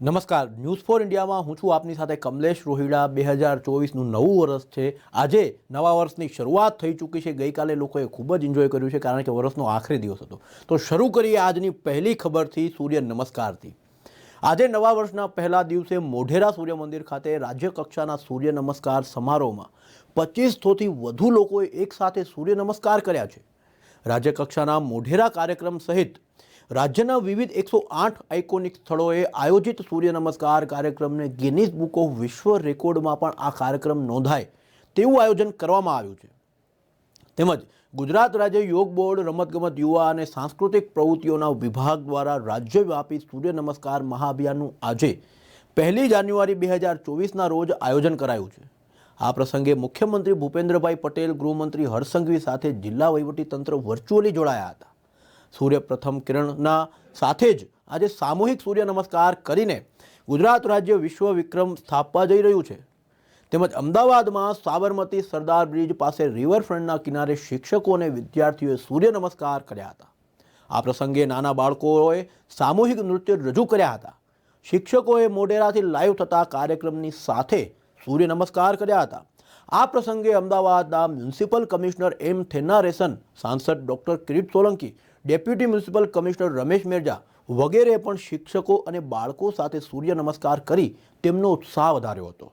નમસ્કાર, news for ઇન્ડિયામાં હું છું આપની સાથે કમલેશ રોહિડા। 2024નું નવું વર્ષ છે। આજે નવા વર્ષની શરૂઆત થઈ ચૂકી છે। ગઈકાલે લોકોએ ખૂબ જ એન્જોય કર્યું છે કારણ કે વર્ષનો આખરી દિવસ હતો। તો શરૂ કરીએ આજની પહેલી ખબરથી, સૂર્ય નમસ્કારથી। આજે નવા વર્ષના પહેલા દિવસે મોઢેરા સૂર્ય મંદિર ખાતે રાજ્ય કક્ષાના સૂર્ય નમસ્કાર સમારોહમાં 2500થી વધુ લોકોએ એકસાથે સૂર્ય નમસ્કાર કર્યા છે। રાજ્ય કક્ષાના મોઢેરા કાર્યક્રમ સહિત રાજ્યના વિવિધ 108 આઇકોનિક સ્થળોએ આયોજિત સૂર્ય નમસ્કાર કાર્યક્રમને ગિનીઝ બુક ઓફ વિશ્વ રેકોર્ડમાં પણ આ કાર્યક્રમ નોંધાય તેવું આયોજન કરવામાં આવ્યું છે। તેમજ ગુજરાત રાજ્ય યોગ બોર્ડ, રમતગમત, યુવા અને સાંસ્કૃતિક પ્રવૃત્તિઓના વિભાગ દ્વારા રાજ્યવ્યાપી સૂર્ય નમસ્કાર મહાઅભિયાનનું આજે 1 જાન્યુઆરી 2024ના રોજ આયોજન કરાયું છે। આ પ્રસંગે મુખ્યમંત્રી ભૂપેન્દ્રભાઈ પટેલ, ગૃહમંત્રી હર્ષ સંઘવી સાથે જિલ્લા વહીવટીતંત્ર વર્ચ્યુઅલી જોડાયા હતા। સૂર્ય પ્રથમ કિરણના સાથે જ આજે સામૂહિક સૂર્ય નમસ્કાર કરીને ગુજરાત રાજ્ય વિશ્વ વિક્રમ સ્થાપવા જઈ રહ્યું છે। તેમજ અમદાવાદમાં સાબરમતી સરદાર બ્રિજ પાસે રિવરફ્રન્ટના કિનારે શિક્ષકો અને વિદ્યાર્થીઓએ સૂર્ય નમસ્કાર કર્યા હતા। આ પ્રસંગે નાના બાળકોએ સામૂહિક નૃત્ય રજૂ કર્યા હતા। શિક્ષકોએ મોઢેરાથી લાઈવ થતા કાર્યક્રમની સાથે સૂર્ય નમસ્કાર કર્યા હતા। આ પ્રસંગે અમદાવાદના મ્યુનિસિપલ કમિશનર એમ થેન્નારેસન, સાંસદ doctor Kirit Solanki, deputy municipal commissioner Ramesh Merja વગેરે પણ શિક્ષકો અને બાળકો સાથે સૂર્ય નમસ્કાર કરી તેમનો ઉત્સાહ વધાર્યો હતો।